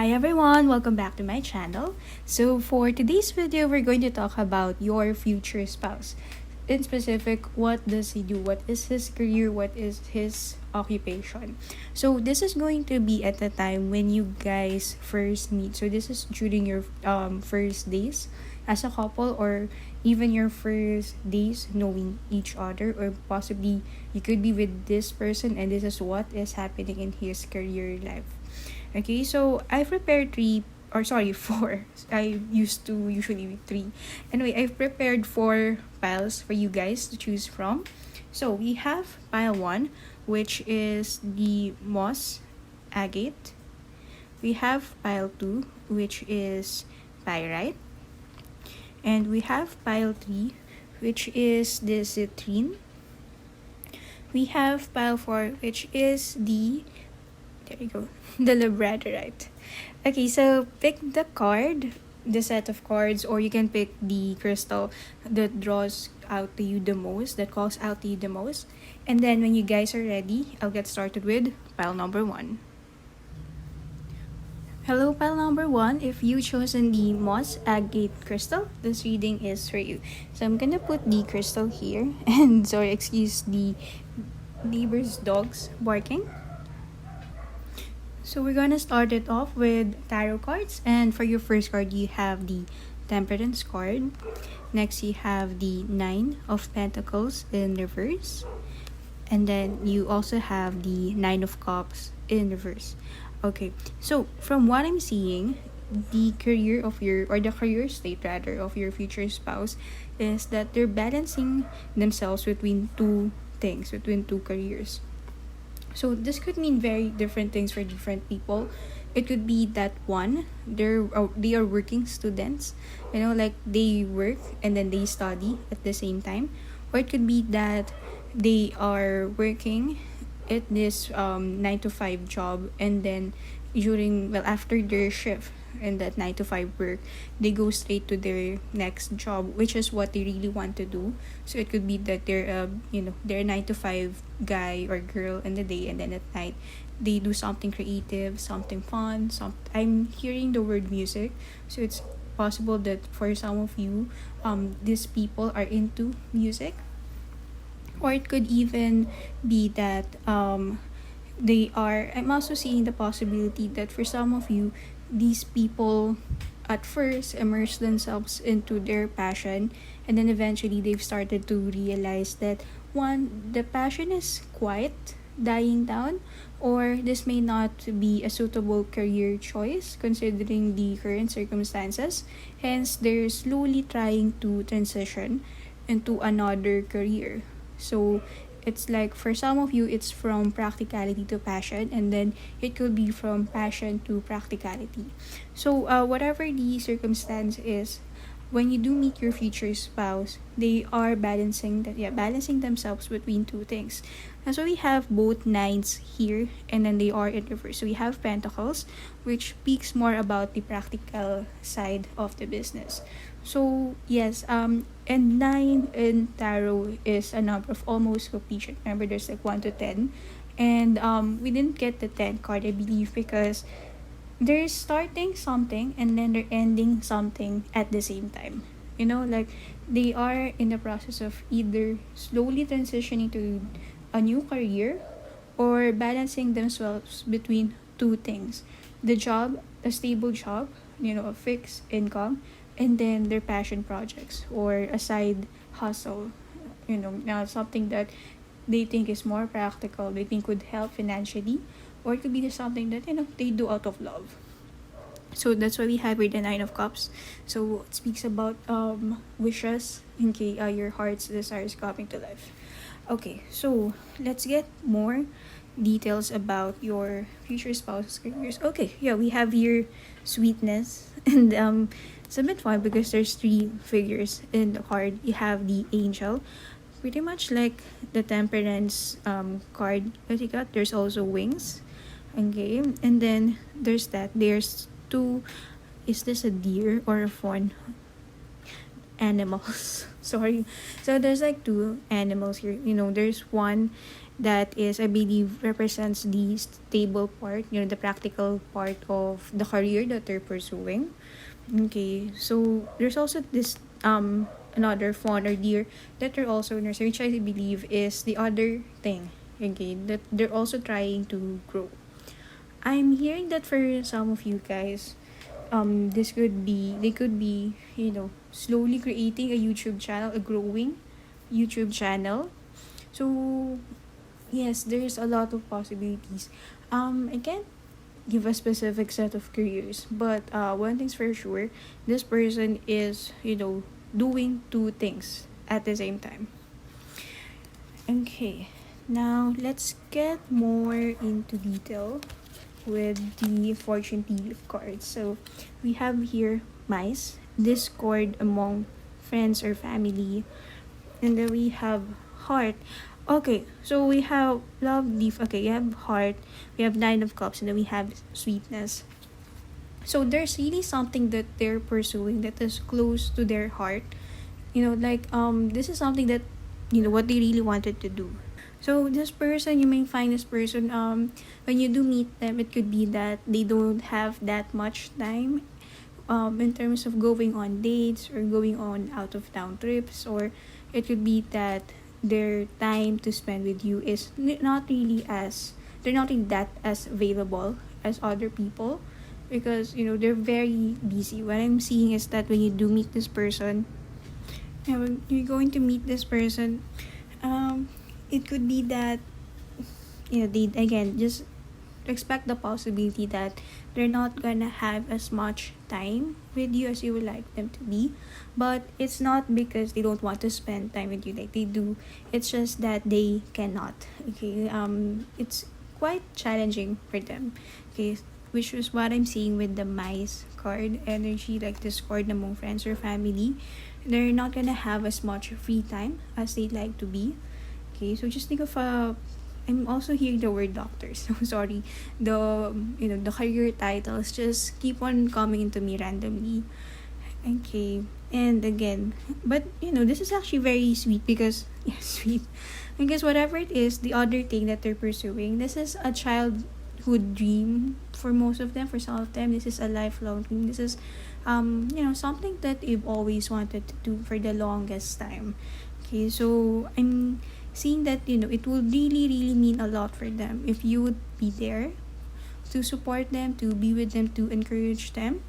Hi everyone, welcome back to my channel. So for today's video, we're going to talk about your future spouse. In specific, what does he do? What is his career? What is his occupation? So this is going to be at the time when you guys first meet. So this is during your first days as a couple, or even your first days knowing each other, or possibly you could be with this person and this is what is happening in his career life. Okay, so I prepared four. I used to usually three. Anyway, I've prepared four piles for you guys to choose from. So we have pile one, which is the moss agate. We have pile two, which is pyrite. And we have pile three, which is the citrine. We have pile four, which is the the labradorite. Okay, so pick the card, the set of cards, or you can pick the crystal that draws out to you the most, that calls out to you the most. And then when you guys are ready, I'll get started with pile number one. Hello, pile number one. If you chosen the moss agate crystal, this reading is for you. So I'm gonna put the crystal here, and sorry, excuse the neighbor's dogs barking. So we're gonna start it off with tarot cards, and for your first card you have the Temperance card. Next you have the Nine of Pentacles in reverse, and then you also have the Nine of Cups in reverse. Okay, so from what I'm seeing, the career of the career state rather of your future spouse is that they're balancing themselves between two things, between two careers. So this could mean very different things for different people. It could be that one, they are working students, like they work and then they study at the same time. Or it could be that they are working at this 9 to 5 job, and then after their shift and that 9 to 5 work, they go straight to their next job, which is what they really want to do. So it could be that they're they're a 9 to 5 guy or girl in the day, and then at night they do something creative, something fun. I'm hearing the word music, so it's possible that for some of you these people are into music. Or it could even be that I'm also seeing the possibility that for some of you, these people at first immerse themselves into their passion, and then eventually they've started to realize that the passion is quite dying down, or this may not be a suitable career choice considering the current circumstances. Hence, they're slowly trying to transition into another career. So it's like for some of you, it's from practicality to passion, and then it could be from passion to practicality. So whatever the circumstance is, when you do meet your future spouse, they are balancing themselves between two things. And so we have both nines here, and then they are in reverse. So we have Pentacles, which speaks more about the practical side of the business. So yes, and 9 in tarot is a number of almost completion. Remember, there's like 1 to 10, and we didn't get the 10 card, I believe, because they're starting something and then they're ending something at the same time. Like they are in the process of either slowly transitioning to a new career or balancing themselves between two things: the job, a stable job, a fixed income, and then their passion projects or a side hustle, now something that they think is more practical, they think could help financially, or it could be something that they do out of love. So that's why we have here the Nine of Cups. So it speaks about wishes in case your heart's desires coming to life. Okay, so let's get more details about your future spouse's careers. Okay, yeah, we have here sweetness, and it's a bit fun because there's 3 figures in the card. You have the angel, pretty much like the Temperance card that you got. There's also wings. Okay, and then there's 2. Is this a deer or a fawn? animals. Sorry. So there's like two animals here. There's one that is, I believe, represents the stable part, the practical part of the career that they're pursuing. Okay, so there's also this another fawn or deer that they're also nursing, which I believe is the other thing. Okay, that they're also trying to grow. I'm hearing that for some of you guys, they could be, slowly creating a YouTube channel, a growing YouTube channel. So yes, there's a lot of possibilities. I can't give a specific set of careers, but one thing's for sure, this person is, doing two things at the same time. Okay, now let's get more into detail with the fortune tea cards. So we have here mice, discord among friends or family, and then we have heart. Okay, so we have love, leaf. Okay, you have heart, we have nine of cups, and then we have sweetness. So there's really something that they're pursuing that is close to their heart. This is something that, what they really wanted to do. So this person, you may find this person, when you do meet them, it could be that they don't have that much time in terms of going on dates or going on out of town trips, or it could be that their time to spend with you is not really as, they're not really that as available as other people, because they're very busy. What I'm seeing is that when you do meet this person, when you're going to meet this person, it could be that they, again, just expect the possibility that they're not gonna have as much time with you as you would like them to be. But it's not because they don't want to spend time with you, like they do. It's just that they cannot. Okay, it's quite challenging for them. Okay, which is what I'm seeing with the mice card energy, like discord among friends or family. They're not gonna have as much free time as they'd like to be. Okay, so just think of I'm also hearing the word doctor. So sorry, the career titles just keep on coming into me randomly. Okay, and again, but this is actually very sweet because sweet, because whatever it is, the other thing that they're pursuing, this is a childhood dream for most of them. For some of them, this is a lifelong dream. This is something that you've always wanted to do for the longest time. Okay, so I'm seeing that it will really really mean a lot for them if you would be there to support them, to be with them, to encourage them.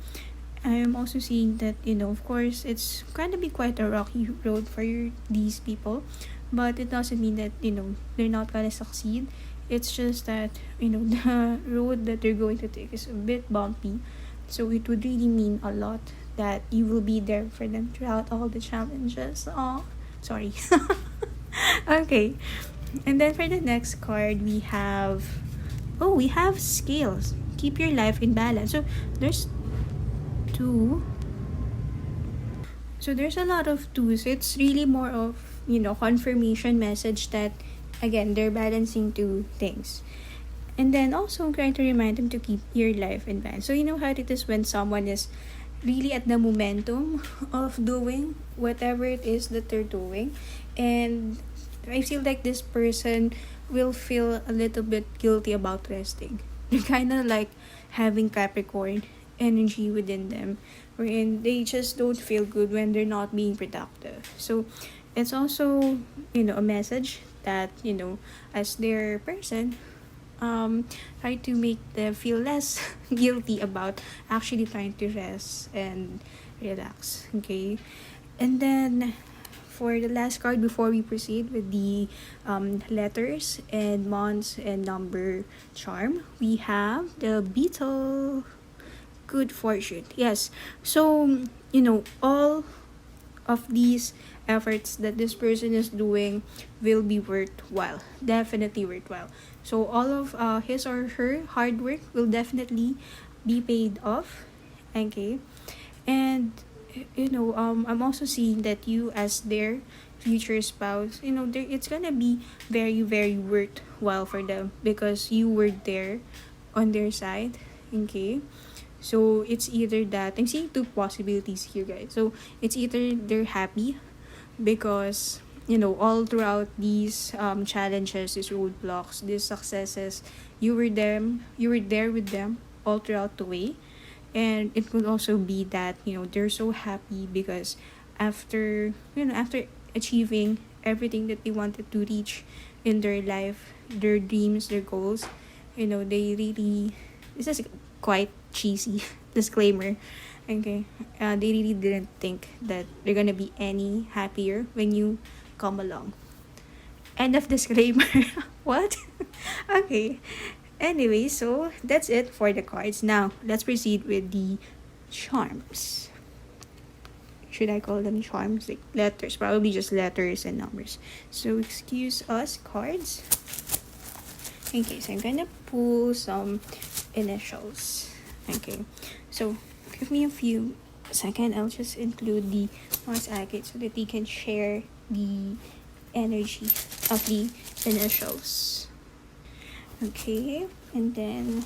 I'm also seeing that of course it's going to be quite a rocky road for these people, but it doesn't mean that they're not gonna succeed. It's just that the road that they're going to take is a bit bumpy, so it would really mean a lot that you will be there for them throughout all the challenges. Oh, sorry. Okay, and then for the next card we have scales. Keep your life in balance. So there's two. So there's a lot of twos. It's really more of confirmation message that again they're balancing two things. And then also trying to remind them to keep your life in balance. So how it is when someone is really at the momentum of doing whatever it is that they're doing, and I feel like this person will feel a little bit guilty about resting. They're kind of like having Capricorn energy within them, wherein they just don't feel good when they're not being productive. So it's also a message that as their person, try to make them feel less guilty about actually trying to rest and relax. Okay, and then for the last card before we proceed with the letters and months and number charm, we have the beetle. Good fortune. Yes, so all of these efforts that this person is doing will be worthwhile, definitely worthwhile. So all of his or her hard work will definitely be paid off. Okay, and I'm also seeing that you as their future spouse, it's gonna be very very worthwhile for them because you were there on their side. Okay, So it's either that I'm seeing two possibilities here, guys. So it's either they're happy because all throughout these challenges, these roadblocks, these successes, you were there with them all throughout the way. And it could also be that they're so happy because after achieving everything that they wanted to reach in their life, their dreams, their goals, they really, this is quite cheesy disclaimer, okay, they really didn't think that they're gonna be any happier when you come along. End of disclaimer. What? Okay. Anyway, so that's it for the cards. Now let's proceed with the charms. Should I call them charms? Like letters, probably just letters and numbers. So excuse us, cards. Okay, so I'm gonna pull some initials. Okay, so give me a few seconds. I'll just include the Mars agate so that they can share the energy of the initials. Okay, and then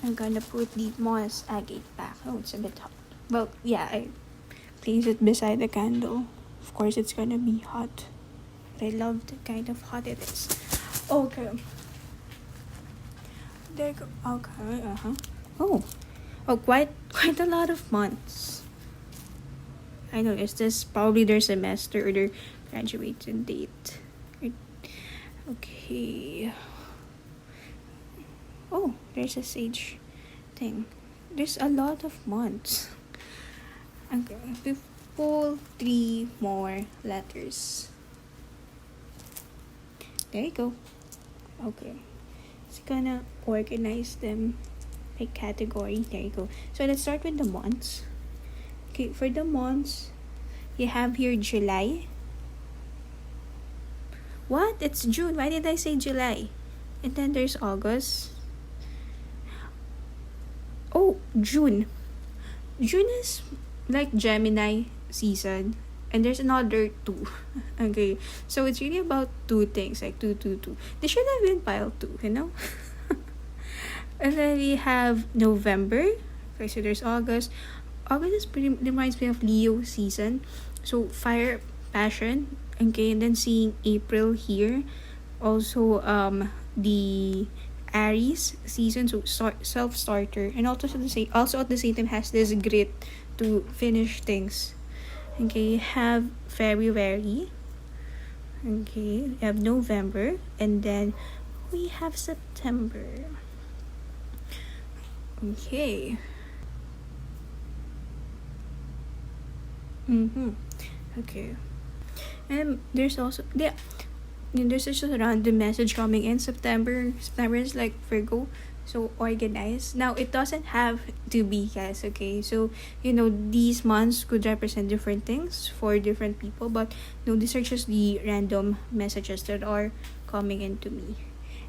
I'm gonna put the moss agate back. Oh, it's a bit hot. Well, yeah, I place it beside the candle. Of course, it's gonna be hot. But I love the kind of hot it is. Okay. There you go. Okay, Oh, quite a lot of months. I know, is this probably their semester or their graduation date? Okay. Oh, there's a sage thing. There's a lot of months. Okay, we pull 3 more letters. There you go. Okay. It's gonna organize them by category. There you go. So let's start with the months. Okay, for the months, you have here July. What? It's June. Why did I say July? And then there's August. Oh, June. June is like Gemini season. And there's another 2. Okay. So it's really about 2 things. Like 2, 2, 2. They should have been piled 2, And then we have November. Okay, so there's August. August is reminds me of Leo season. So fire, passion. Okay, and then seeing April here. Also the Aries season, so self-starter, and also at the same time has this grit to finish things. Okay, have February. Okay, we have November, and then we have September. Okay. Okay. And there's also there's just a random message coming in. September is like Virgo, so organized. Now it doesn't have to be, guys, okay? So these months could represent different things for different people, but these are just the random messages that are coming into me.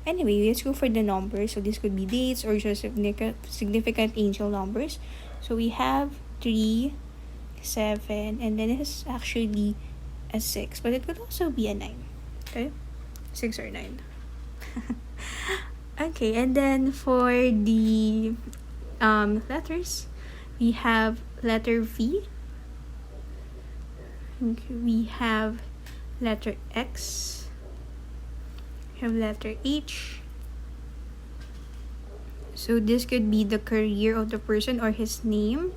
Anyway, let's go for the numbers. So this could be dates or just significant angel numbers. So we have 3, 7, and then it is actually a 6, but it could also be a 9. Okay, 6 or 9. Okay, and then for the letters, we have letter V. Okay, we have letter X. We have letter H. So this could be the career of the person or his name.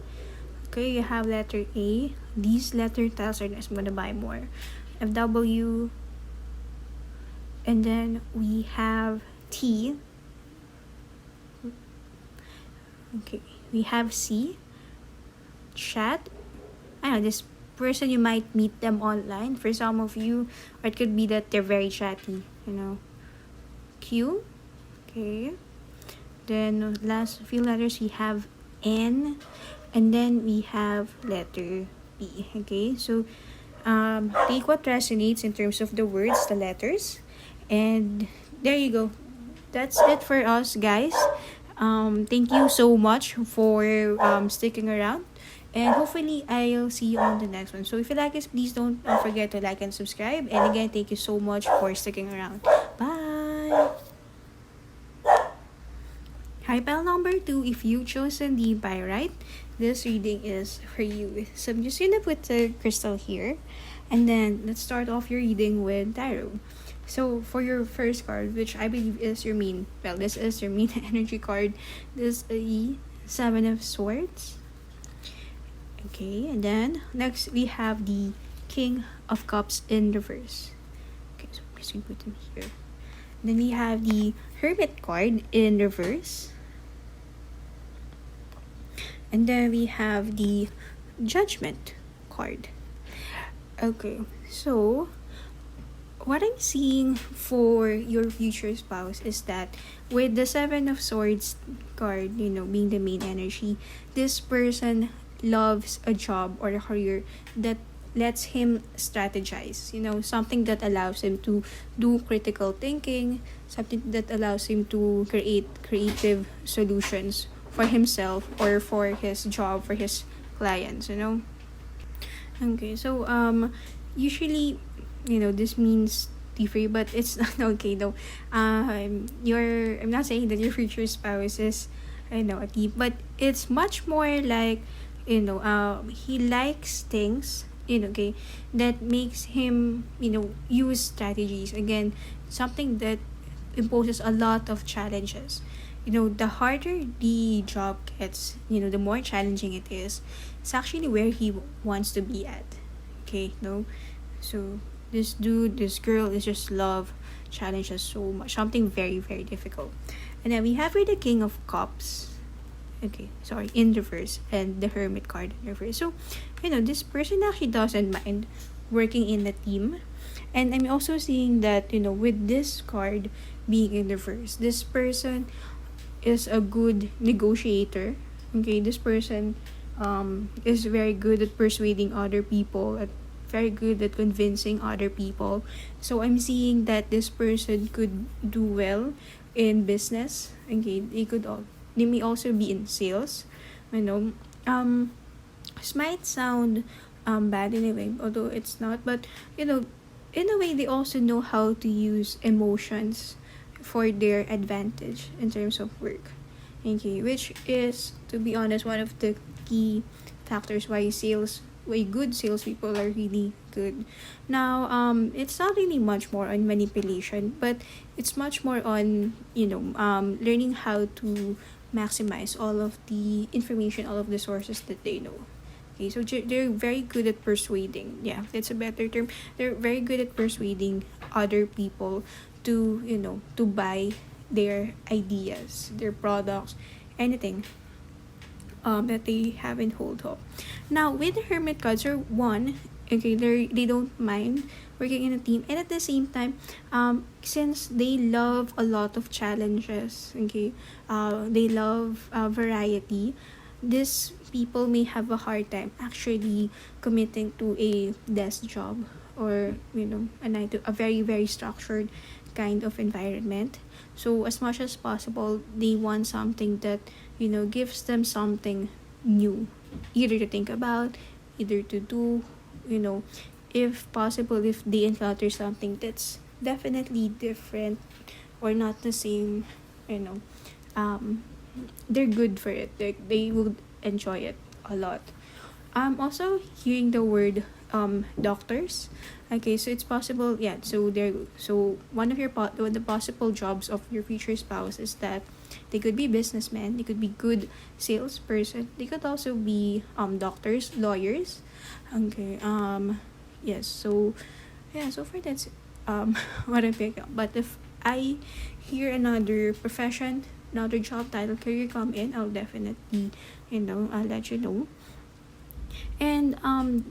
Okay, you have letter A. These letter tiles are nice. I'm gonna buy more. W. And then we have T. Okay, we have C. Chat. I know this person, you might meet them online. For some of you, or it could be that they're very chatty. Q. Okay. Then last few letters we have N, and then we have letter P. Okay, so take what resonates in terms of the words, the letters, and there you go. That's it for us, guys. Thank you so much for sticking around, and hopefully I'll see you on the next one. So if you like this, please don't forget to like and subscribe. And again, thank you so much for sticking around. Bye. Hi. pile number 2, if you chosen the by right, this reading is for you. So I'm just gonna put the crystal here, and then let's start off your reading with tarot. So for your first card, which I believe is your main, well, this is your main energy card. This is the 7 of Swords. Okay, and then next we have the King of Cups in reverse. Okay, so I'm just gonna put them here. And then we have the Hermit card in reverse. And then we have the Judgment card. Okay, so what I'm seeing for your future spouse is that with the 7 of Swords card, being the main energy, this person loves a job or a career that lets him strategize, something that allows him to do critical thinking, something that allows him to create creative solutions for himself or for his job, for his clients, Okay, so usually, this means free, but it's not okay though. I'm not saying that your future spouse is, a thief, but it's much more like, he likes things, okay, that makes him, use strategies. Again, something that imposes a lot of challenges. The harder the job gets, the more challenging it is. It's actually where he wants to be at. Okay, no? So, this girl is just love challenges so much. Something very, very difficult. And then we have here the King of Cups. Okay, sorry, in reverse. And the Hermit card in reverse. So, this person actually doesn't mind working in a team. And I'm also seeing that, with this card being in reverse, this person is a good negotiator. Okay, this person is very good at persuading other people, very good at convincing other people. So I'm seeing that this person could do well in business. Okay, they may also be in sales. This might sound bad in a way, although it's not. But in a way, they also know how to use emotions for their advantage in terms of work. Okay, which is, to be honest, one of the key factors why good salespeople are really good. Now, it's not really much more on manipulation, but it's much more on, learning how to maximize all of the information, all of the sources that they know. Okay, so they're very good at persuading. Yeah, that's a better term. They're very good at persuading other people to, to buy their ideas, their products, anything that they have in hold of. Now, with the Hermit cards, are one, okay, they don't mind working in a team, and at the same time, since they love a lot of challenges, okay, they love variety, these people may have a hard time actually committing to a desk job or, a very, very structured kind of environment. So as much as possible, they want something that, gives them something new, either to think about, either to do, if possible, if they encounter something that's definitely different or not the same, they're good for it. They would enjoy it a lot. I'm also hearing the word doctors. Okay, so it's possible, yeah. So one of the possible jobs of your future spouse is that they could be businessmen, they could be good salesperson, they could also be doctors, lawyers. Okay, yes. So yeah, so far that's what I pick up. But if I hear another profession, another job title, career come in, I'll definitely, I'll let you know. And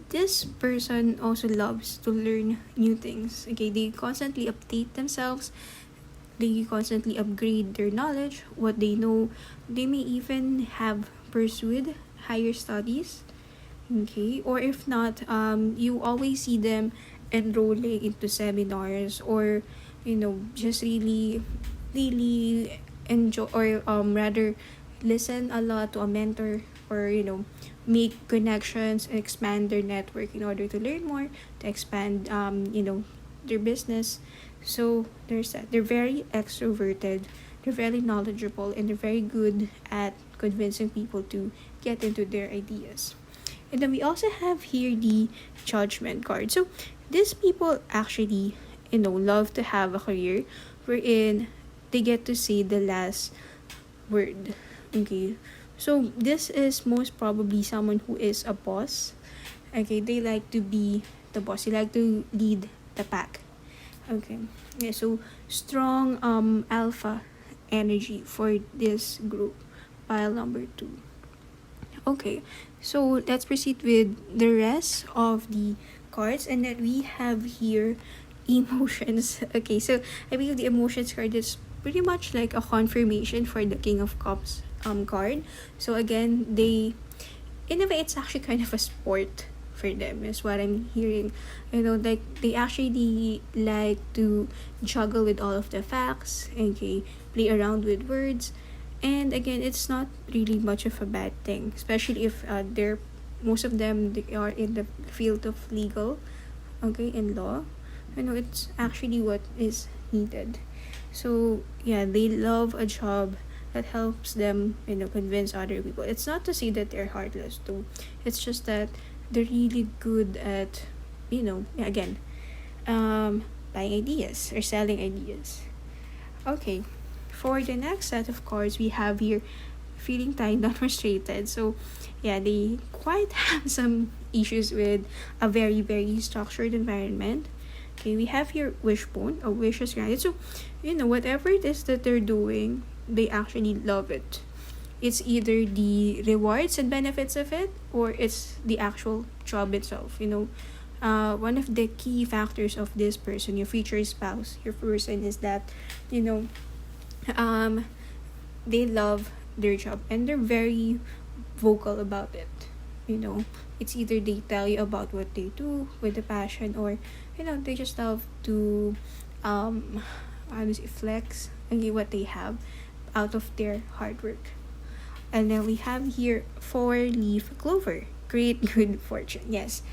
this person also loves to learn new things. Okay, they constantly update themselves, they constantly upgrade their knowledge, what they know. They may even have pursued higher studies. Okay, or if not, you always see them enrolling into seminars, or just really enjoy, or rather listen a lot to a mentor, or make connections, expand their network in order to learn more, to expand their business. So there's that. They're very extroverted, They're very knowledgeable and they're very good at convincing people to get into their ideas. And then we also have here the Judgment card. So these people actually, love to have a career wherein they get to say the last word. Okay. So this is most probably someone who is a boss. Okay, they like to be the boss. They like to lead the pack. Okay. Yeah, so strong alpha energy for this group. Pile number 2. Okay. So let's proceed with the rest of the cards, and then we have here emotions. Okay, so I believe the emotions card is pretty much like a confirmation for the King of Cups card. So again, in a way, it's actually kind of a sport for them, is what I'm hearing. Like they actually like to juggle with all of the facts, okay, play around with words. And again, it's not really much of a bad thing, especially if most of them, they are in the field of legal, okay, in law. It's actually what is needed. So yeah, they love a job that helps them, convince other people. It's not to say that they're heartless too. It's just that they're really good at, again, buying ideas or selling ideas. Okay, for the next set of cards, we have here feeling tied, not frustrated. So yeah, they quite have some issues with a very, very structured environment. Okay, we have here wishbone, a wish is granted. So, whatever it is that they're doing, they actually love it. It's either the rewards and benefits of it, or it's the actual job itself. One of the key factors of this person, your future spouse, your person, is that, they love their job and they're very vocal about it. It's either they tell you about what they do with a passion, or they just love to flex and get what they have out of their hard work. And then we have here 4-leaf clover, great good fortune. Yes.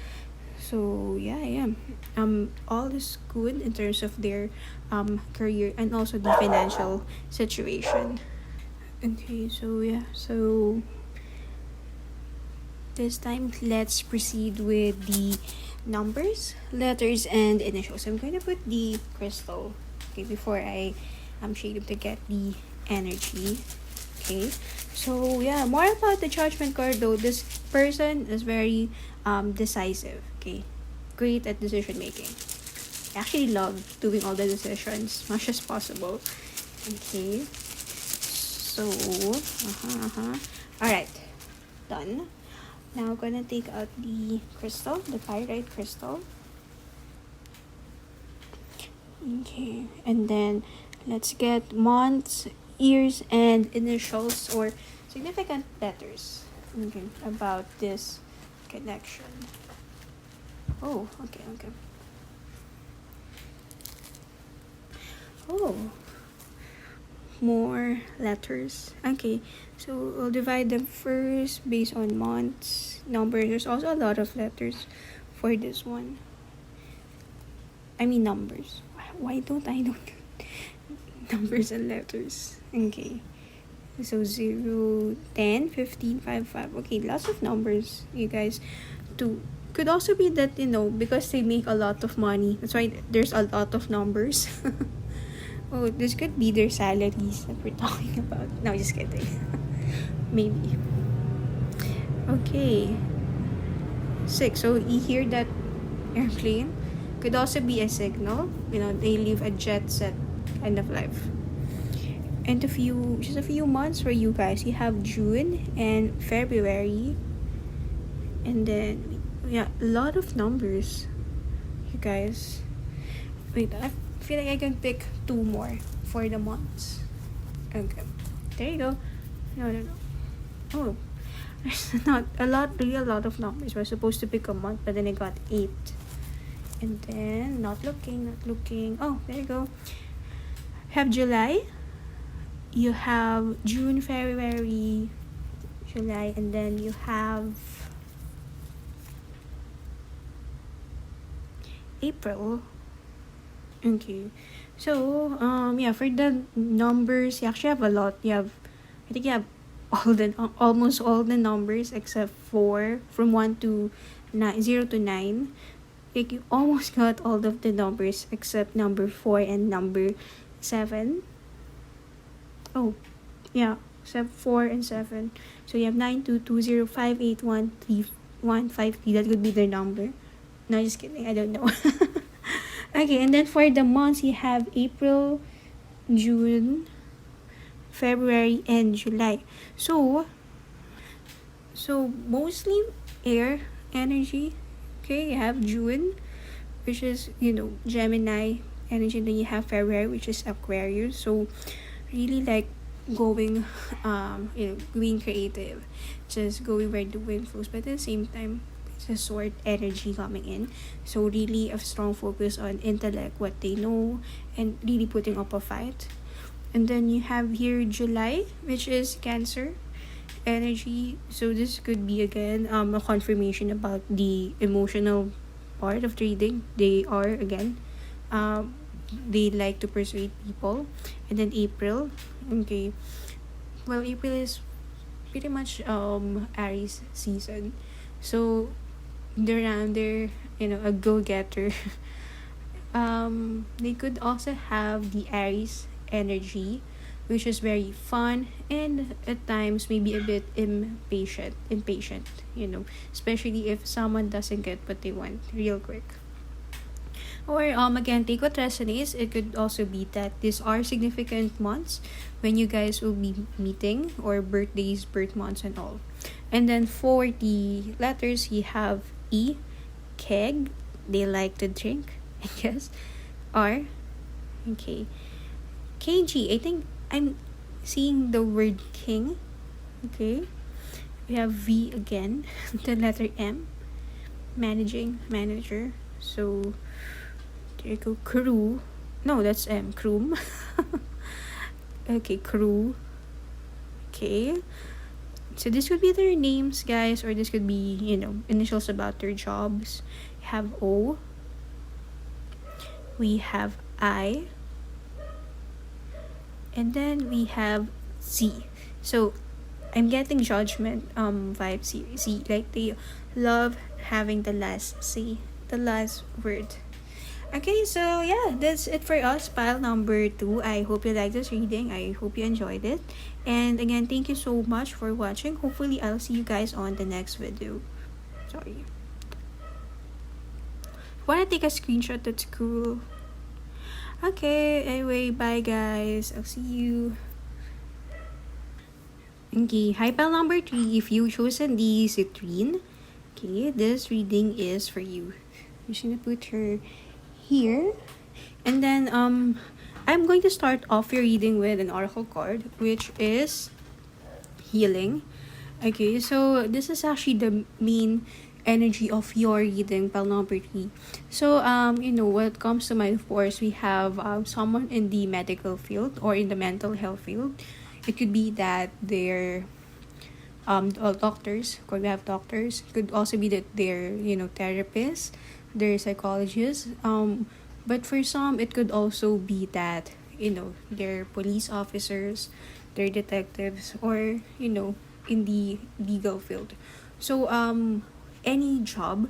So yeah. All is good in terms of their career and also the financial situation. Okay, so yeah. So this time, let's proceed with the numbers, letters, and initials. I'm going to put the crystal, okay, before I shade them to get the energy. Okay, so yeah, more about the Judgment card though. This person is very decisive. Okay, great at decision making. I actually love doing all the decisions as much as possible. Okay, so alright, done. Now I'm gonna take out the crystal, the pyrite crystal. Okay, and then let's get months, years, and initials or significant letters, okay, about this connection. Oh, okay. Oh, more letters. Okay, so we'll divide them first based on months, numbers. There's also a lot of letters for this one. I mean numbers. Why don't I know numbers and letters? Okay, so 0, 10, 15, 5, 5. Okay, lots of numbers, you guys. Could also be that, because they make a lot of money, that's why there's a lot of numbers. Oh, this could be their salaries that we're talking about. No, just kidding. Maybe. Okay. 6. So you hear that airplane? Could also be a signal. They live a jet set kind of life. And just a few months for you guys. You have June and February. And then, yeah, a lot of numbers, you guys. Wait, I feel like I can pick 2 more for the months. Okay, there you go. No. Oh, there's not a lot of numbers. We're supposed to pick a month, but then I got 8. And then, not looking. Oh, there you go. Have July. You have June, February, July, and then you have April. Okay. So, yeah, for the numbers, you actually have a lot. I think you have almost all the numbers except for from 1 to 9, 0 to 9. Like, you almost got all of the numbers except number 4 and number 7. Oh, yeah, except 4 and 7. So you have 92205813153. That could be their number. No, just kidding. I don't know. Okay, and then for the months, you have April, June, February, and July. So mostly air energy. Okay, you have June, which is, Gemini energy. Then you have February, which is Aquarius. So really like going, being creative, just going where the wind flows, but at the same time, it's a sword energy coming in. So really a strong focus on intellect, what they know, and really putting up a fight. And then you have here July, which is Cancer energy. So this could be again a confirmation about the emotional part of trading. They are again they like to persuade people. And then April, okay, well, April is pretty much Aries season. So they're around there, a go-getter. They could also have the Aries energy, which is very fun and at times maybe a bit impatient, especially if someone doesn't get what they want real quick. Or again, take what resonates. It could also be that these are significant months when you guys will be meeting, or birthdays, birth months, and all. And then for the letters, you have E, keg. They like to drink, I guess. R, okay. KG, I think I'm seeing the word king. Okay. We have V again. The letter M, manager. So there you go. Crew. No, that's M. Croom. Okay, crew. Okay. So this could be their names, guys, or this could be, initials about their jobs. We have O. We have I. And then we have Z. So I'm getting judgment vibes here. Z, like they love having the last say, the last word. Okay, so yeah, that's it for us. Pile number 2. I hope you liked this reading. I hope you enjoyed it. And again, thank you so much for watching. Hopefully, I'll see you guys on the next video. Sorry. Wanna take a screenshot? That's cool. Okay, anyway, bye guys. I'll see you. Okay, hi pile number 3. If you chosen the citrine, okay, this reading is for you. I'm just gonna put her here. And then I'm going to start off your reading with an oracle card, which is healing. Okay, so this is actually the main energy of your reading, pile number 3. So what comes to mind, of course, we have someone in the medical field or in the mental health field. It could be that they're doctors. Could have doctors. Could also be that they're therapists, they're psychologists. But for some, it could also be that they're police officers, they're detectives, or in the legal field. So any job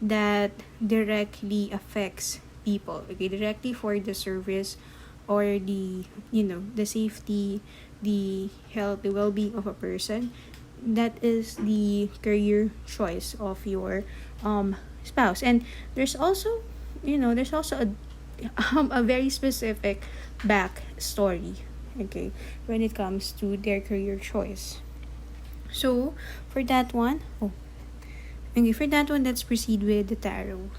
that directly affects people, okay, directly for the service or the the safety, the health, the well-being of a person, that is the career choice of your spouse. And there's also a very specific back story, okay, when it comes to their career choice. So for that one, let's proceed with the tarot.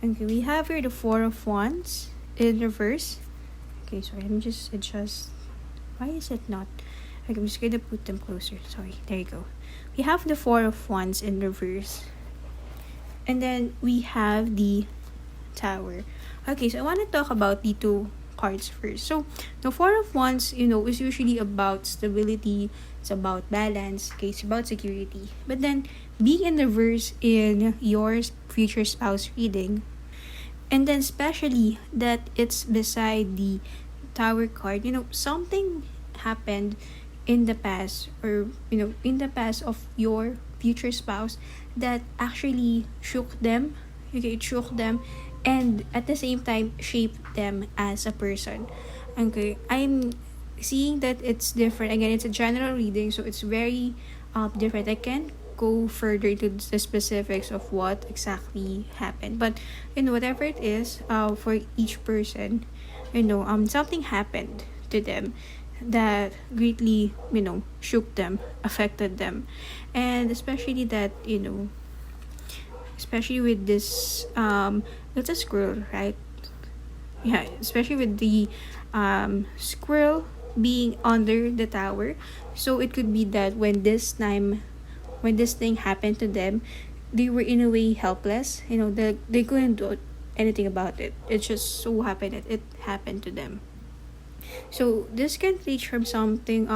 Okay, we have here the Four of Wands in reverse. Okay, sorry, let me just adjust. Why is it not? Okay, I'm just gonna put them closer. Sorry, there you go. We have the Four of Wands in reverse. And then we have the Tower. Okay, so I want to talk about the 2 cards first. So the Four of Wands, is usually about stability. It's about balance. Okay, it's about security. But then being in reverse in your future spouse reading, And then especially that it's beside the Tower card, something happened in the past, or in the past of your future spouse, that actually shook them. Okay, it shook them, and at the same time shaped them as a person. Okay, I'm seeing that it's different. Again, it's a general reading, so it's very different. I can't go further into the specifics of what exactly happened, but whatever it is, for each person, something happened to them that greatly, shook them, affected them. And especially that, especially with this, it's a squirrel, right? Yeah, especially with the squirrel being under the tower. So it could be that when this thing happened to them, they were in a way helpless. They couldn't do anything about it. It just so happened that it happened to them. So this can range from something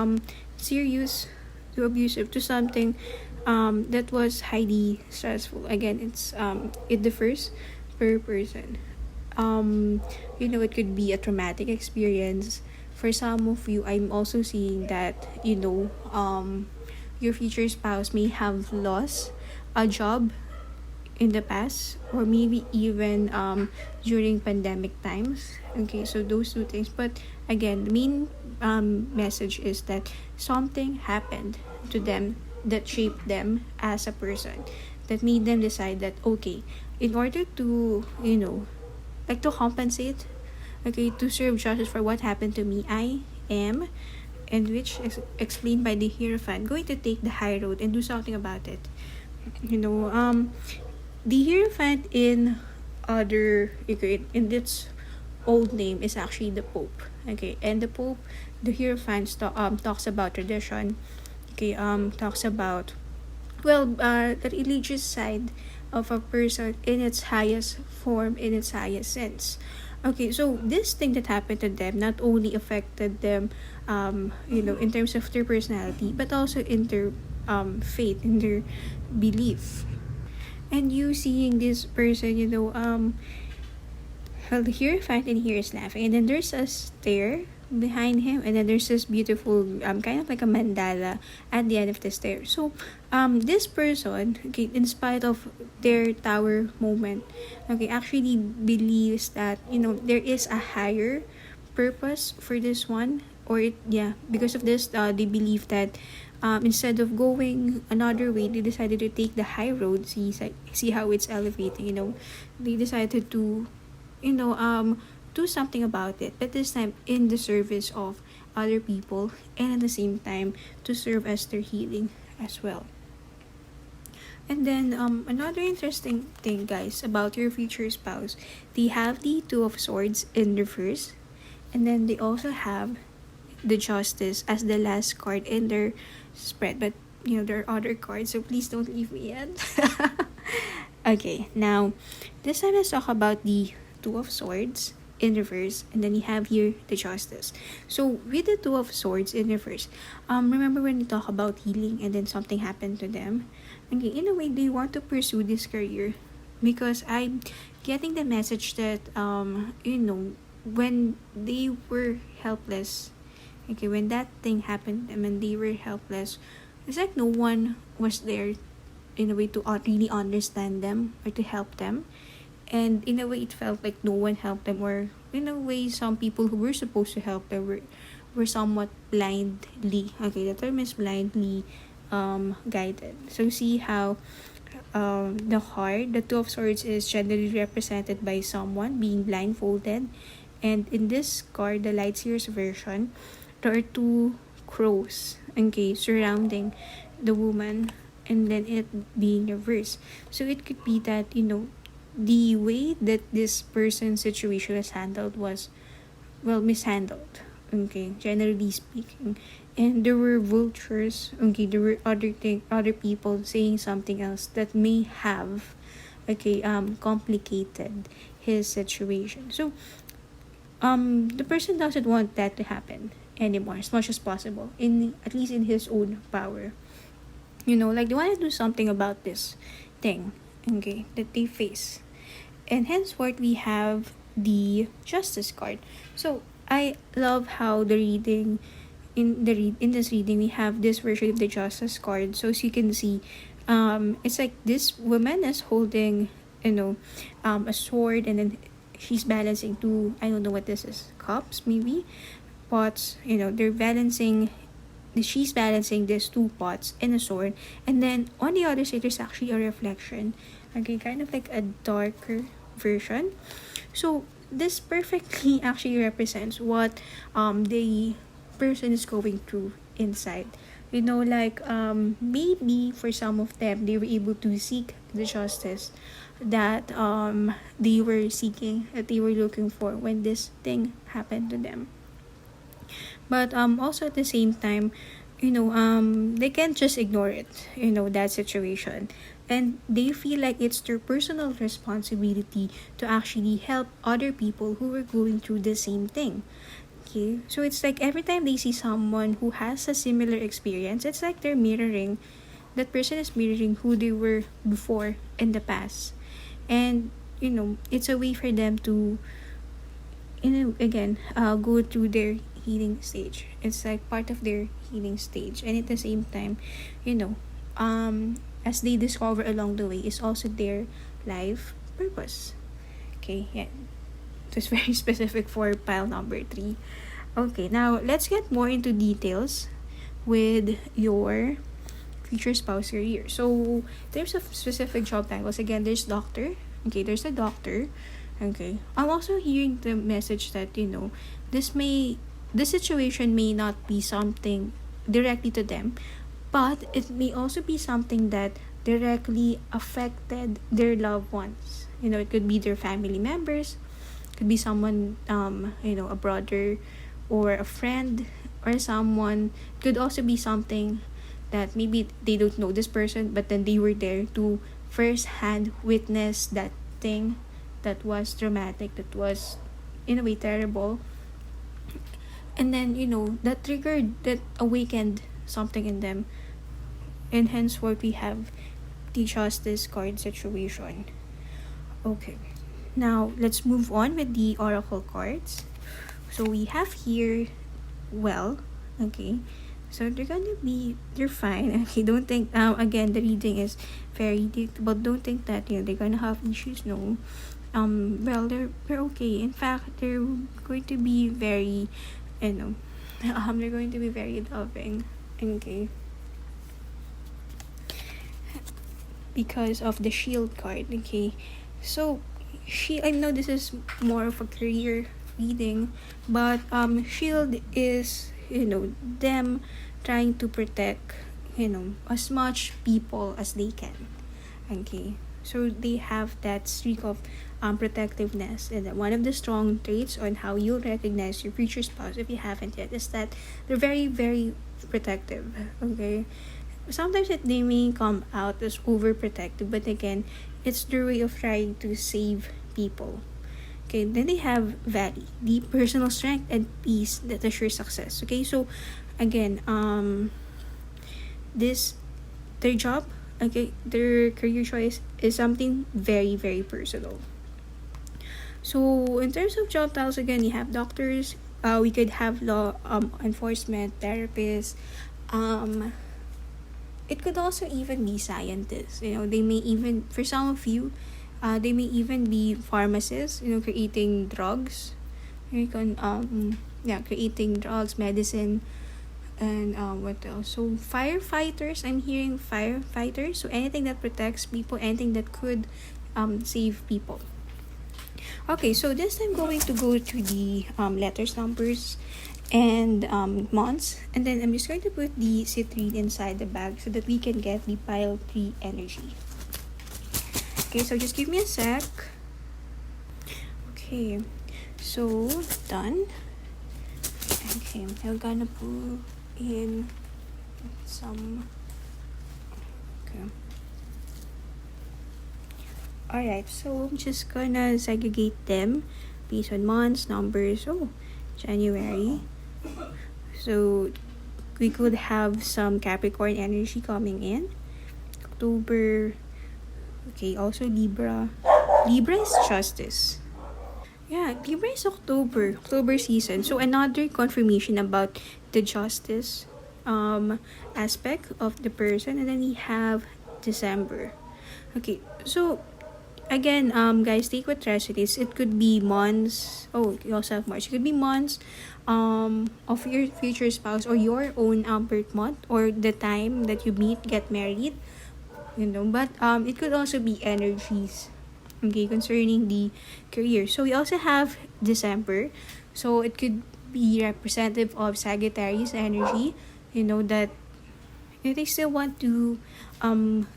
serious to abusive to something that was highly stressful. Again, it differs per person. It could be a traumatic experience. For some of you, I'm also seeing that your future spouse may have lost a job in the past, or maybe even during pandemic times. Okay, so those two things. But again, the main message is that something happened to them that shaped them as a person, that made them decide that, okay, in order to like to compensate, okay, to serve justice for what happened to me, I am, and which is explained by the Hierophant, going to take the high road and do something about it. The Hierophant in its old name is actually the Pope. Okay, and the Pope, the Hierophant talks about tradition. Okay, talks about, the religious side of a person in its highest form, in its highest sense. Okay, so this thing that happened to them not only affected them, in terms of their personality, but also in their faith, in their belief. And you seeing this person, here Fenton here is laughing, and then there's a stair behind him, and then there's this beautiful kind of like a mandala at the end of the stair. So this person, okay, in spite of their tower moment, okay, actually believes that there is a higher purpose for this one, or because of this, they believe that instead of going another way, they decided to take the high road. See how it's elevating. They decided to do something about it, but this time in the service of other people, and at the same time to serve as their healing as well. And then another interesting thing, guys, about your future spouse, they have the Two of Swords in reverse, and then they also have the Justice as the last card in their spread. But there are other cards, so please don't leave me yet. Okay, now this time let's talk about the Two of Swords in reverse, and then you have here the Justice. So with the Two of Swords in reverse, remember when we talk about healing and then something happened to them? Okay, in a way they want to pursue this career, because I'm getting the message that when they were helpless, okay, when that thing happened to them and they were helpless, it's like no one was there in a way to really understand them or to help them. And in a way it felt like no one helped them, or in a way some people who were supposed to help them were somewhat blindly, okay, the term is blindly guided. So see how the card, the Two of Swords, is generally represented by someone being blindfolded. And in this card, the Light Seer's version, there are two crows, okay, surrounding the woman, and then it being reversed. So it could be that the way that this person's situation was handled was mishandled, okay, generally speaking. And there were vultures, okay, there were other people saying something else that may have, okay, complicated his situation. So the person doesn't want that to happen anymore, as much as possible, at least in his own power. Like they want to do something about this thing, okay, that they face. And henceforth, we have the Justice card. So I love how the reading in this reading we have this version of the Justice card. So as you can see, it's like this woman is holding, a sword, and then she's balancing two, I don't know what this is, cups maybe, pots. They're balancing. She's balancing these two pots and a sword, and then on the other side there's actually a reflection. Okay, kind of like a darker version. So this perfectly actually represents what the person is going through inside. Maybe for some of them they were able to seek the justice that they were seeking, that they were looking for when this thing happened to them. But also at the same time, they can't just ignore it, that situation. And they feel like it's their personal responsibility to actually help other people who are going through the same thing. Okay, so it's like every time they see someone who has a similar experience, it's like that person is mirroring who they were before in the past. And, it's a way for them to, again, go through their healing stage. It's like part of their healing stage. And at the same time, as they discover along the way, is also their life purpose. Okay, yeah. It's very specific for pile number 3. Okay, now let's get more into details with your future spouse career. So, there's a specific job titles. Again, there's doctor. Okay, there's a doctor. Okay. I'm also hearing the message that, this situation may not be something directly to them, but it may also be something that directly affected their loved ones. It could be their family members, could be someone, a brother or a friend or someone. Could also be something that maybe they don't know this person, but then they were there to first-hand witness that thing that was traumatic, that was in a way terrible. And then, that triggered, that awakened something in them. And henceforth, we have the Justice card situation. Okay. Now, let's move on with the Oracle cards. So, we have here, okay. So, they're fine. Okay, don't think, again, the reading is very deep, but don't think that, they're gonna have issues. No. They're okay. In fact, they're going to be very, they're going to be very loving. Okay. Because of the Shield card. Okay. So, I know this is more of a career reading, but Shield is, them trying to protect, as much people as they can. Okay. So they have that streak of protectiveness, and one of the strong traits on how you'll recognize your future spouse, if you haven't yet, is that they're very, very protective. Okay. Sometimes they may come out as overprotective, but again, it's their way of trying to save people. Okay, then they have Valley, the personal strength and peace that assure success. Okay, so again, their job, okay, their career choice is something very, very personal. So in terms of job titles, again, you have doctors. We could have law enforcement, therapists. It could also even be scientists. They may even, for some of you, they may even be pharmacists. Creating drugs. Creating drugs, medicine, and what else? So firefighters. I'm hearing firefighters. So anything that protects people, anything that could save people. Okay, so this I'm going to go to the letters, numbers, and months, and then I'm just going to put the citrine inside the bag so that we can get the pile 3 energy. Okay, so just give me a sec. Okay, so done. Okay, I'm gonna put in some. Okay. Alright, so I'm just gonna segregate them based on months, numbers. Oh, January. So we could have some Capricorn energy coming in. October. Okay, also Libra. Libra is justice. Yeah, Libra is October season. So another confirmation about the justice aspect of the person. And then we have December. Okay, so again, guys, take what rest it is. It could be months. Oh, you also have March. It could be months of your future spouse or your own birth month or the time that you meet, get married, but it could also be energies, okay, concerning the career. So we also have December. So it could be representative of Sagittarius energy, that they still want to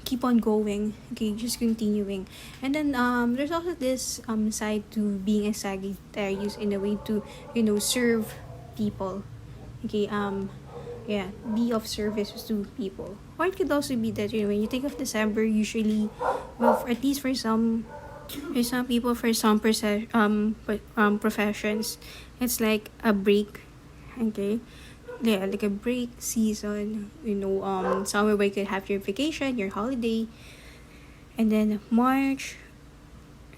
keep on going, okay, just continuing. And then there's also this side to being a Sagittarius in a way to serve people, okay, yeah, be of service to people. Or it could also be that when you think of December, usually, well, at least for some people, for some professions, it's like a break, okay, yeah, like a break season, somewhere where you could have your vacation, your holiday. And then March,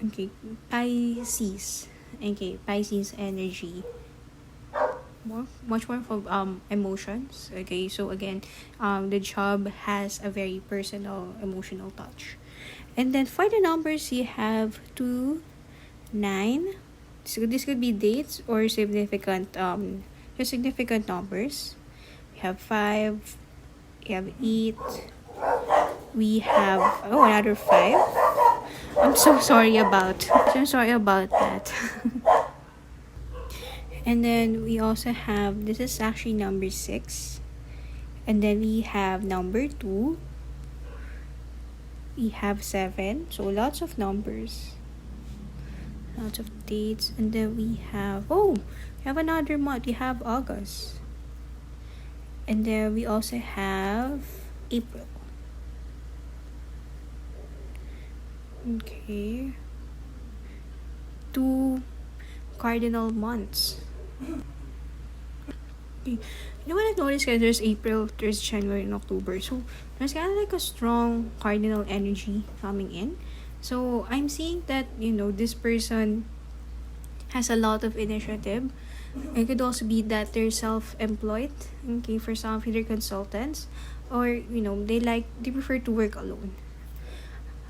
okay, Pisces, okay, Pisces energy, much more for emotions, okay. So again, the job has a very personal, emotional touch. And then for the numbers, you have 2, 9. So this could be dates or significant significant numbers. We have 5, we have 8, we have another 5. I'm so sorry about that. And then we also have, this is actually number 6. And then we have number 2. We have 7. So lots of numbers, lots of dates. And then we have another month. We have August. And then we also have April. Okay. 2 cardinal months. Okay. What I've noticed, guys, there's April, there's January, and October. So there's kind of like a strong cardinal energy coming in. So I'm seeing that, this person has a lot of initiative. It could also be that they're self-employed, okay, for some of their consultants, or they prefer to work alone.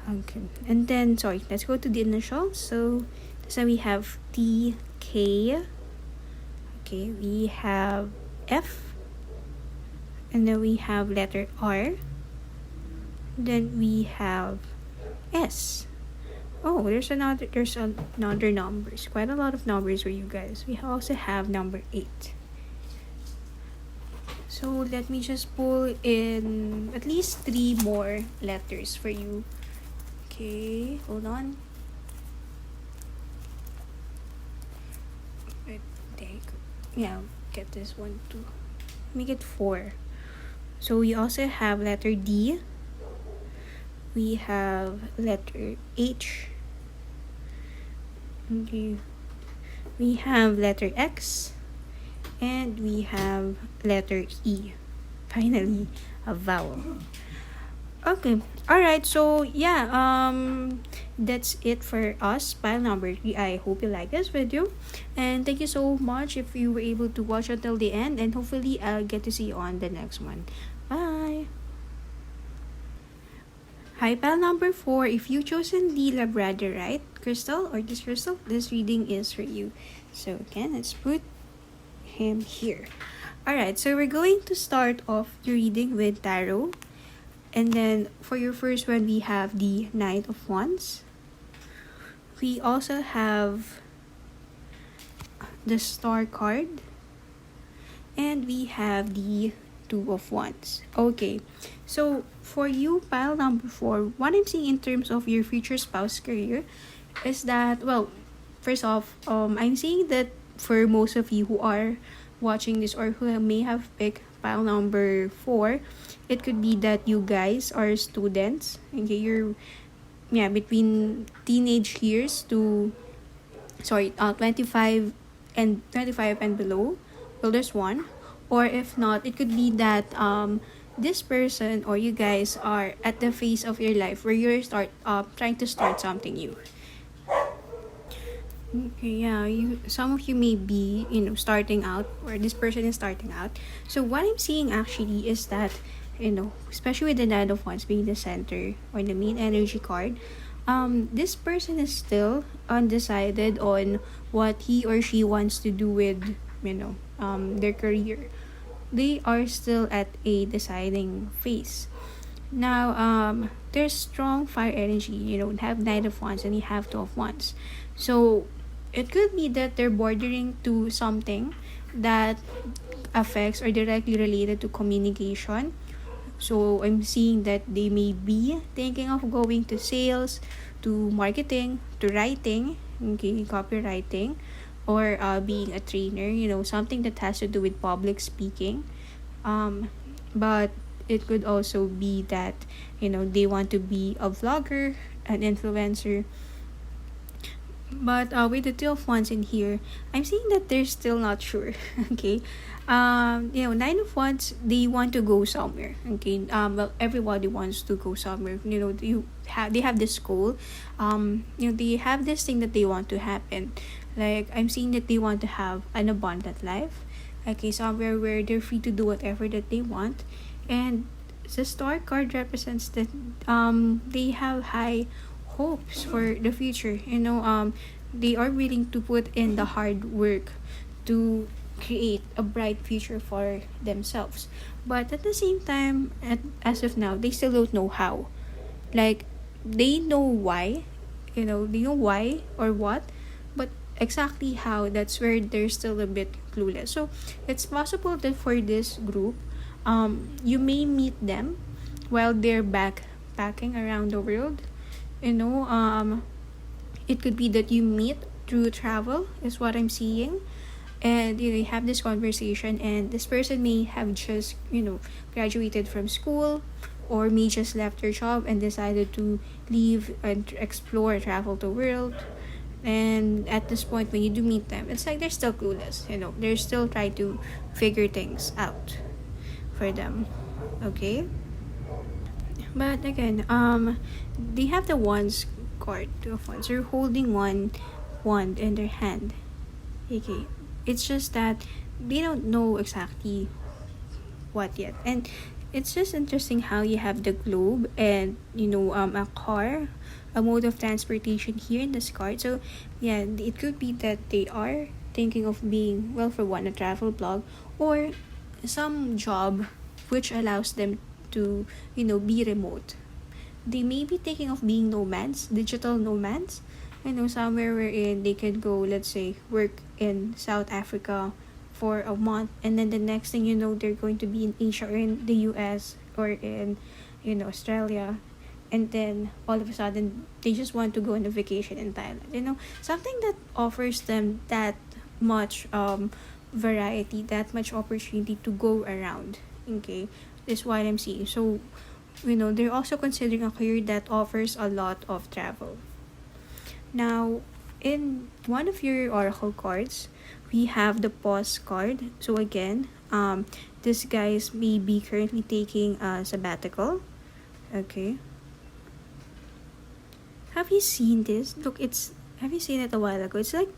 Okay, and then let's go to the initials. So we have T, K. Okay, we have F, and then we have letter R. Then we have S. Oh, there's another numbers. Quite a lot of numbers for you guys. We also have number 8. So let me just pull in at least 3 more letters for you. Okay, hold on. Right, there you go. Yeah, get this one too. Let me get 4. So we also have letter D. We have letter H. Okay. We have letter X. And we have letter E. Finally, a vowel. Okay. Alright, so yeah, that's it for us, pile number 3. I hope you like this video. And thank you so much if you were able to watch until the end. And hopefully I'll get to see you on the next one. Bye! Hi, pile number 4. If you chosen the Labradorite crystal or this crystal, this reading is for you. So again, let's put him here. Alright, so we're going to start off the reading with tarot. And then for your first one, we have the Knight of Wands. We also have the Star card. And we have the Two of Wands. Okay, so for you, pile number 4, what I'm seeing in terms of your future spouse career is that, well, first off, I'm seeing that for most of you who are watching this or who may have picked pile number 4, it could be that you guys are students. Okay, you're between teenage years to 25 and below. Well, there's one. Or if not, it could be that this person or you guys are at the phase of your life where you're trying to start something new. Okay, yeah, some of you may be, starting out, or this person is starting out. So what I'm seeing actually is that, especially with the Nine of Wands being the center or the main energy card, this person is still undecided on what he or she wants to do with, their career. They are still at a deciding phase. Now, there's strong fire energy. You have Knight of Wands and you have Two of Wands. So, it could be that they're bordering to something that affects or directly related to communication. So, I'm seeing that they may be thinking of going to sales, to marketing, to writing, okay, copywriting, or being a trainer, something that has to do with public speaking. But it could also be that they want to be a vlogger, an influencer. But with the Two of Wands in here, I'm seeing that they're still not sure. Okay, Nine of Wands, they want to go somewhere. Okay, well, everybody wants to go somewhere. They have this goal. They have this thing that they want to happen. Like, I'm seeing that they want to have an abundant life. Okay, somewhere where they're free to do whatever that they want. And the Star card represents that they have high hopes for the future. They are willing to put in the hard work to create a bright future for themselves. But at the same time, as of now, they still don't know how. Like, they know why, they know why or what, but exactly how, that's where they're still a bit clueless. So it's possible that for this group, you may meet them while they're backpacking around the world. It could be that you meet through travel, is what I'm seeing. And you have this conversation, and this person may have just graduated from school, or may just left their job and decided to leave and explore, travel the world. And at this point, when you do meet them, it's like they're still clueless. They're still trying to figure things out for them. Okay, but again, they have the Wands card. Two of Wands. They're holding one wand in their hand. Okay, it's just that they don't know exactly what yet. And it's just interesting how you have the globe and a car, a mode of transportation here in this card. So yeah, it could be that they are thinking of being, well, for one, a travel blog, or some job which allows them to be remote. They may be thinking of being nomads, digital nomads, somewhere wherein they could go, let's say, work in South Africa for a month, and then the next thing you know, they're going to be in Asia or in the US or in Australia, and then all of a sudden they just want to go on a vacation in Thailand. Something that offers them that much variety, that much opportunity to go around. Okay, is what I'm seeing. So they're also considering a career that offers a lot of travel. Now, in one of your oracle cards, we have the pause card. So again, this guys may be currently taking a sabbatical. Okay. Have you seen this? Look, have you seen it a while ago? It's like,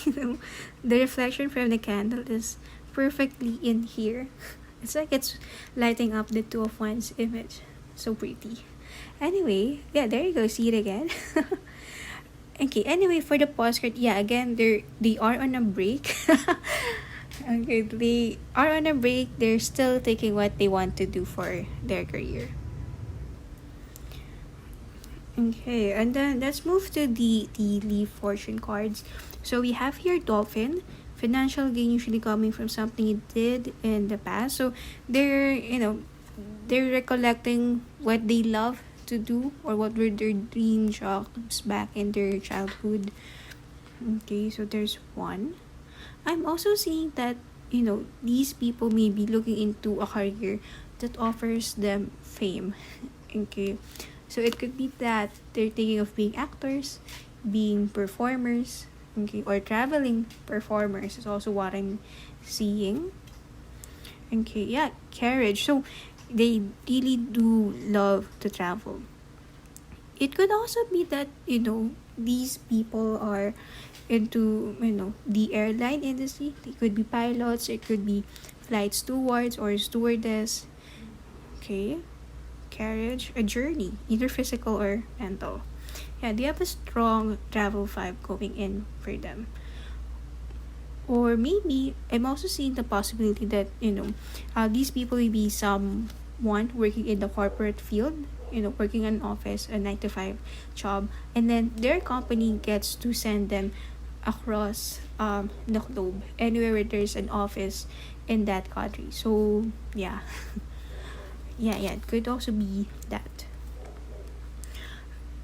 the reflection from the candle is perfectly in here. It's like it's lighting up the Two of Wands image. So pretty. Anyway, yeah, there you go. See it again. Okay, anyway, for the pause card, yeah, again, they are on a break. Okay, they are on a break. They're still thinking what they want to do for their career. Okay, and then let's move to the leaf fortune cards. So we have here Dolphin. Financial gain usually coming from something you did in the past. So they're recollecting what they love to do, or what were their dream jobs back in their childhood. Okay, so there's one. I'm also seeing that these people may be looking into a career that offers them fame. Okay, so it could be that they're thinking of being actors, being performers, okay, or traveling performers is also what I'm seeing. Okay, yeah, carriage. So they really do love to travel. it could also be that, these people are into, the airline industry. They could be pilots, it could be flight stewards or stewardess. Okay. Carriage, a journey, either physical or mental. Yeah, they have a strong travel vibe going in for them. Or maybe I'm also seeing the possibility that, these people will be someone working in the corporate field, working in an office, a 9 to 5 job, and then their company gets to send them across the globe, anywhere where there's an office in that country. So yeah. Yeah, it could also be that.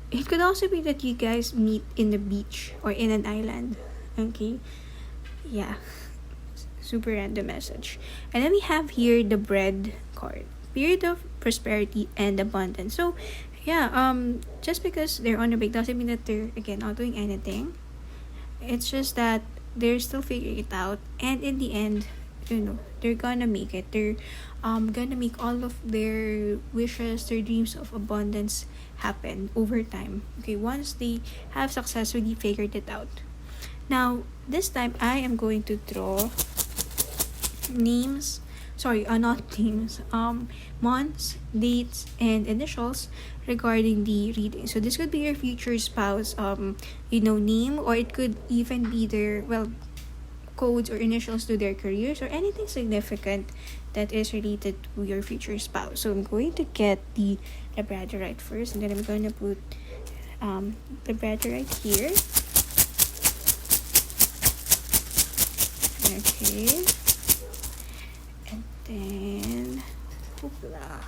It could also be that you guys meet in the beach or in an island. Okay? Yeah. Super random message. And then we have here the bread card. Period of prosperity and abundance. So, yeah, just because they're on a break doesn't mean that they're, again, not doing anything. It's just that they're still figuring it out. And in the end, they're gonna make it. They're gonna make all of their wishes, their dreams of abundance happen over time. Okay, once they have successfully figured it out. Now, this time I am going to draw names, not names, months, dates, and initials regarding the reading. So this could be your future spouse, name, or it could even be their, codes or initials to their careers, or anything significant that is related to your future spouse. So I'm going to get the labradorite first, and then I'm going to put labradorite here. Okay. And then hoopla.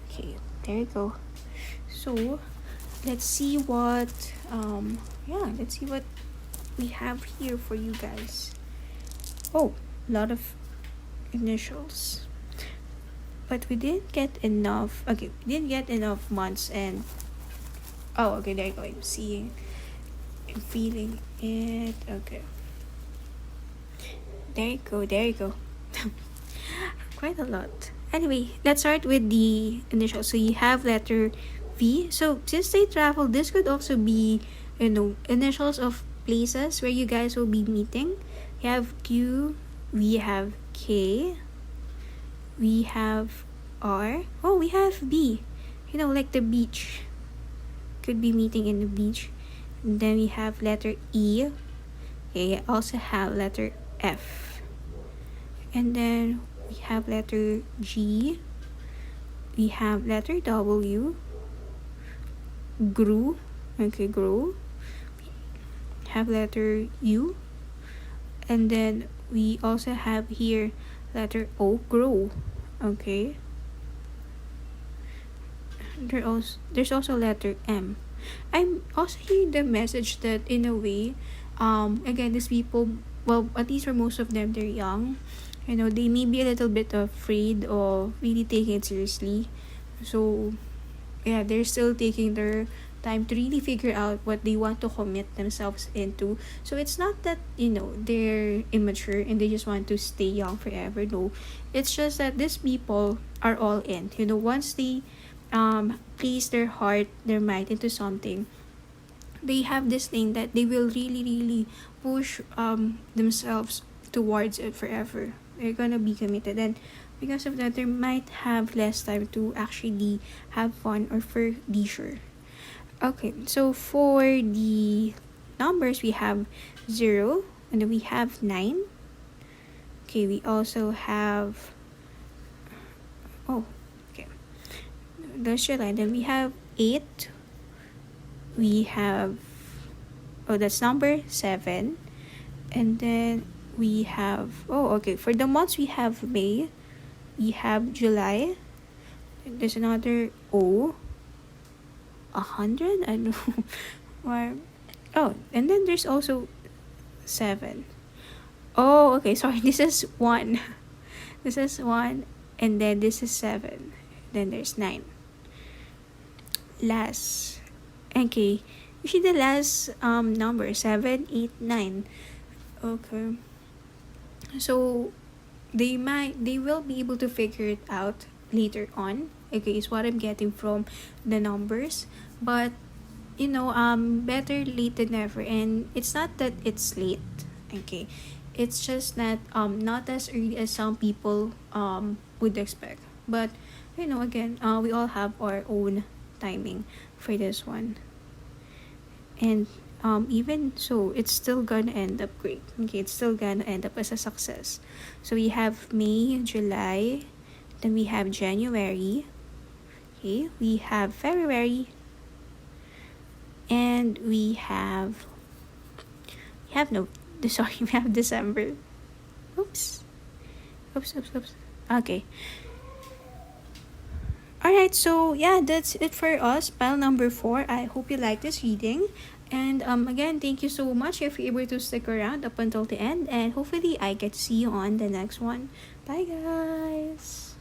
Okay, there you go. So let's see what we have here for you guys. Oh, a lot of initials, but we didn't get enough. Okay, we didn't get enough months. And okay, there you go. I'm feeling it. Okay, there you go. Quite a lot. Anyway, let's start with the initials. So you have letter V. So since they travel, this could also be, initials of places where you guys will be meeting. We have Q, we have K, we have R, we have B, like the beach. Could be meeting in the beach. And then we have letter E. Okay, also have letter F. And then we have letter G, we have letter W, GRU, GRU, have letter U, and then we also have here letter O, grow. Okay, there's also letter M. I'm also hearing the message that, in a way, again, these people, at least for most of them, they're young. They may be a little bit afraid of really taking it seriously. So yeah, they're still taking their time to really figure out what they want to commit themselves into. So it's not that, they're immature and they just want to stay young forever. No, it's just that these people are all in. Once they place their heart, their mind into something, they have this thing that they will really, really push themselves towards it forever. They're gonna be committed, and because of that, they might have less time to actually have fun or for leisure. Okay, so for the numbers, we have 0, and then we have 9. Okay, we also have that's your line. Then we have 8. We have that's number 7. And then we have for the months, we have May, we have July, there's another 100, I don't know. And then there's also 7. Sorry, this is 1. This is 1, and then this is 7. Then there's 9. Last. Okay, you see the last number, 7, 8, 9. Okay. So they will be able to figure it out later on. Okay, is what I'm getting from the numbers. But better late than never. And it's not that it's late, okay, it's just that not as early as some people would expect. But again, we all have our own timing for this one. And even so, it's still gonna end up great. Okay, it's still gonna end up as a success. So we have May, July, then we have January, okay, we have February, and we have no sorry, we have December. Oops. Okay. Alright, so yeah, that's it for us. Pile number 4. I hope you like this reading. And again, thank you so much if you're able to stick around up until the end. And hopefully I get to see you on the next one. Bye guys!